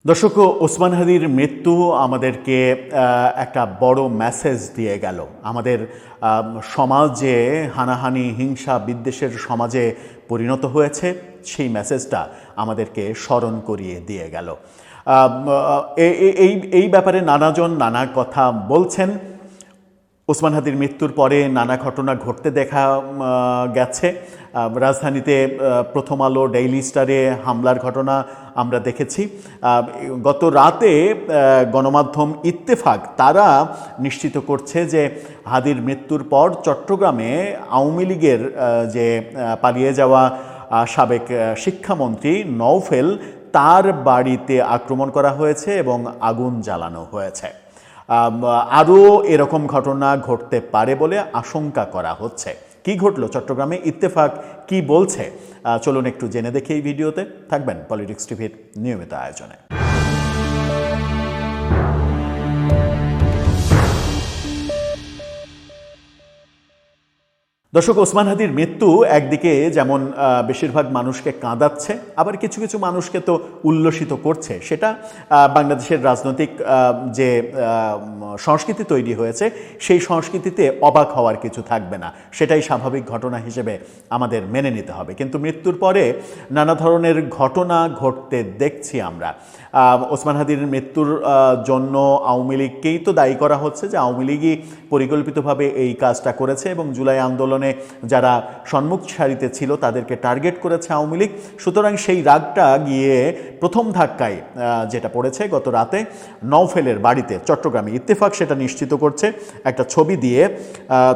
দর্শক, ওসমান হাদির মৃত্যু আমাদেরকে একটা বড় মেসেজ দিয়ে গেল। আমাদের সমাজে হানাহানি, হিংসা, বিদ্বেষের সমাজে পরিণত হয়েছে, সেই মেসেজটা আমাদেরকে স্মরণ করিয়ে দিয়ে গেল। এই ব্যাপারে নানাজন নানা কথা বলছেন। ওসমান হাদির মৃত্যুর পরে নানা ঘটনা ঘটতে দেখা গেছে। রাজধানীতে প্রথম আলো, ডেইলি স্টারে হামলার ঘটনা আমরা দেখেছি। গত রাতে গণমাধ্যম ইত্তেফাক তারা নিশ্চিত করছে যে হাদির মৃত্যুর পর চট্টগ্রামে আওয়ামী লীগের যে পালিয়ে যাওয়া সাবেক শিক্ষামন্ত্রী নওফেল, তার বাড়িতে আক্রমণ করা হয়েছে এবং আগুন জ্বালানো হয়েছে। আরও এরকম ঘটনা ঘটতে পারে বলে আশঙ্কা করা হচ্ছে। কি ঘটল চট্টগ্রামে, ইত্তেফাক কি বলছে, চলুন একটু জেনে দেখি এই ভিডিওতে। থাকবেন পলিটিক্স টিভির নিয়মিত আয়োজনে। দর্শক, ওসমান হাদির মৃত্যু একদিকে যেমন বেশিরভাগ মানুষকে কাঁদাচ্ছে, আবার কিছু কিছু মানুষকে তো উল্লসিত করছে। সেটা বাংলাদেশের রাজনৈতিক যে সংস্কৃতি তৈরি হয়েছে, সেই সংস্কৃতিতে অবাক হওয়ার কিছু থাকবে না, সেটাই স্বাভাবিক ঘটনা হিসেবে আমাদের মেনে নিতে হবে। কিন্তু মৃত্যুর পরে নানা ধরনের ঘটনা ঘটতে দেখছি আমরা। ওসমান হাদির মৃত্যুর জন্য আওয়ামী লীগকেই তো দায়ী করা হচ্ছে, যে আওয়ামী লীগই পরিকল্পিতভাবে এই কাজটা করেছে এবং জুলাই আন্দোলনে যারা সম্মুখ সারিতে ছিল তাদেরকে টার্গেট করেছে আওয়ামী লীগ। সুতরাং সেই রাগটা গিয়ে প্রথম ধাক্কায় যেটা পড়েছে গত রাতে নওফেলের বাড়িতে চট্টগ্রামে। ইত্তেফাক সেটা নিশ্চিত করছে একটা ছবি দিয়ে।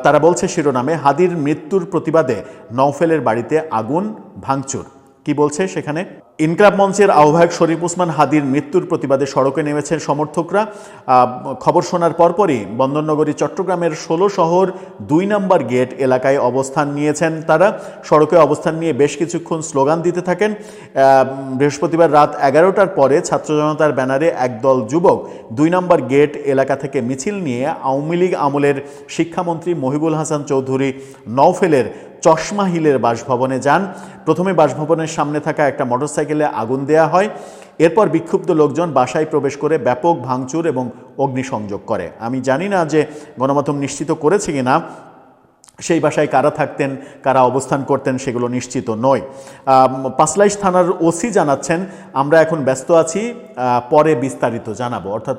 তারা বলছে শিরোনামে, হাদির মৃত্যুর প্রতিবাদে নওফেলের বাড়িতে আগুন, ভাঙচুর। কি বলছে সেখানে? ইনকলাব মঞ্চের আহ্বায়ক শরীফ ওসমান হাদির মৃত্যুর প্রতিবাদে সড়কে নেমেছেন সমর্থকরা। খবর শোনার পরপরই বন্দরনগরী চট্টগ্রামের ১৬ শহর ২ নম্বর গেট এলাকায় অবস্থান নিয়েছেন তারা। সড়কে অবস্থান নিয়ে বেশ কিছুক্ষণ স্লোগান দিতে থাকেন। বৃহস্পতিবার রাত ১১টার পরে ছাত্র জনতার ব্যানারে একদল যুবক ২ নম্বর গেট এলাকা থেকে মিছিল নিয়ে আওয়ামী লীগ আমলের শিক্ষামন্ত্রী মহিবুল হাসান চৌধুরী নওফেলের চশমা হিলের বাসভবনে যান। প্রথমে বাসভবনের সামনে থাকা একটা মোটরসাইকেলে আগুন দেয়া হয়। এরপর বিক্ষুব্ধ লোকজন বাসায় প্রবেশ করে ব্যাপক ভাঙচুর এবং অগ্নিসংযোগ করে। আমি জানি না যে গণমাধ্যম নিশ্চিত করেছে কিনা সেই বাসায় কারা থাকতেন, কারা অবস্থান করতেন, সেগুলো নিশ্চিত নয়। পাঁচলাইশ থানার ওসি জানাচ্ছেন, আমরা এখন ব্যস্ত আছি, পরে বিস্তারিত জানাবো। অর্থাৎ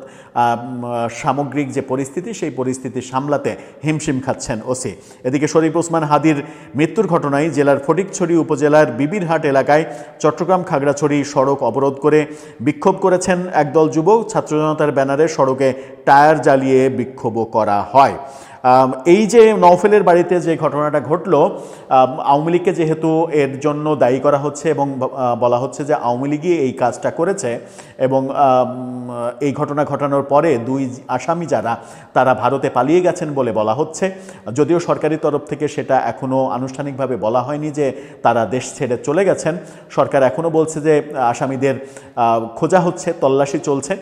সামগ্রিক যে পরিস্থিতি, সেই পরিস্থিতি সামলাতে হিমশিম খাচ্ছেন ওসি। এদিকে শরীফ ওসমান হাদির মৃত্যুর ঘটনায় জেলার ফটিকছড়ি উপজেলার বিবিরহাট এলাকায় চট্টগ্রাম খাগড়াছড়ি সড়ক অবরোধ করে বিক্ষোভ করেছেন একদল যুবক। ছাত্র জনতার ব্যানারে সড়কে টায়ার জ্বালিয়ে বিক্ষোভও করা হয়। এই যে নওফেলের বাড়িতে যে ঘটনাটা ঘটল, আওয়ামী লীগকে যেহেতু এর জন্য দায়ী করা হচ্ছে এবং বলা হচ্ছে যে আওয়ামী লীগই এই কাজটা করেছে, এবং এই ঘটনা ঘটানোর পরে ২ আসামি যারা, তারা ভারতে পালিয়ে গেছেন বলে বলা হচ্ছে। যদিও সরকারি তরফ থেকে সেটা এখনও আনুষ্ঠানিকভাবে বলা হয়নি যে তারা দেশ ছেড়ে চলে গেছেন। সরকার এখনও বলছে যে আসামিদের খোঁজা হচ্ছে, তল্লাশি চলছে।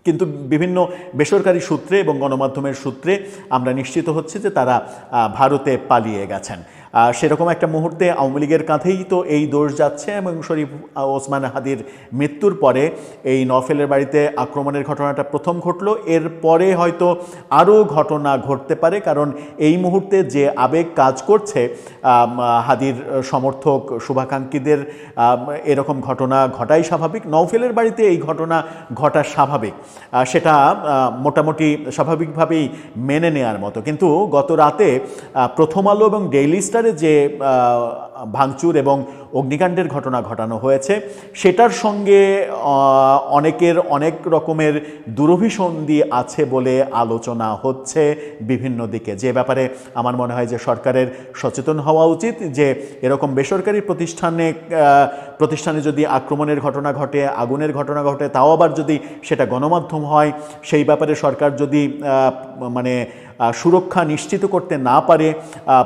কিন্তু বিভিন্ন বেসরকারি সূত্রে এবং গণমাধ্যমের সূত্রে আমরা নিশ্চিত হচ্ছি যে তারা ভারতে পালিয়ে গেছেন। সেরকম একটা মুহূর্তে আওয়ামী লীগের কাঁধেই তো এই দোষ যাচ্ছে, এবং শরীফ ওসমান হাদির মৃত্যুর পরে এই নওফেলের বাড়িতে আক্রমণের ঘটনাটা প্রথম ঘটল। এরপরে হয়তো আরও ঘটনা ঘটতে পারে, কারণ এই মুহূর্তে যে আবেগ কাজ করছে হাদির সমর্থক শুভাকাঙ্ক্ষীদের, এরকম ঘটনা ঘটাই স্বাভাবিক। নওফেলের বাড়িতে এই ঘটনা ঘটা স্বাভাবিক, সেটা মোটামুটি স্বাভাবিকভাবেই মেনে নেওয়ার মতো। কিন্তু গত রাতে প্রথম আলো এবং ডেইলি স্টারে যে ভাঙচুর এবং অগ্নিকাণ্ডের ঘটনা ঘটানো হয়েছে, সেটার সঙ্গে অনেকের অনেক রকমের দুরভিসন্ধি আছে বলে আলোচনা হচ্ছে বিভিন্ন দিকে, যে ব্যাপারে আমার মনে হয় যে সরকারের সচেতন হওয়া উচিত। যে এরকম বেসরকারি প্রতিষ্ঠানে যদি আক্রমণের ঘটনা ঘটে, আগুনের ঘটনা ঘটে, তাও আবার যদি সেটা গণমাধ্যম হয়, সেই ব্যাপারে সরকার যদি সুরক্ষা নিশ্চিত করতে না পারে,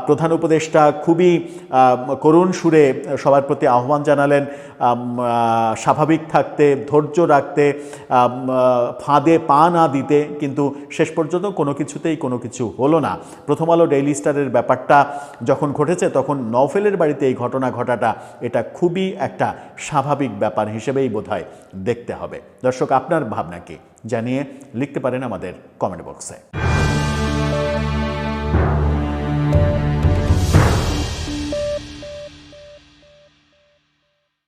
প্রধান উপদেষ্টা খুবই করুণ সুরে সবার প্রতি আহ্বান জানালেন স্বাভাবিক থাকতে, ধৈর্য রাখতে, ফাঁদে পা না দিতে, কিন্তু শেষ পর্যন্ত কোনো কিছুতেই কোনো কিছু হলো না। প্রথম আলো ডেইলি স্টারের ব্যাপারটা যখন ঘটেছে তখন নওফেলের বাড়িতে এই ঘটনা ঘটাটা এটা খুবই একটা স্বাভাবিক ব্যাপার হিসেবেই বোধহয় দেখতে হবে। দর্শক, আপনার ভাবনা কি জানিয়ে লিখতে পারেন আমাদের কমেন্ট বক্সে।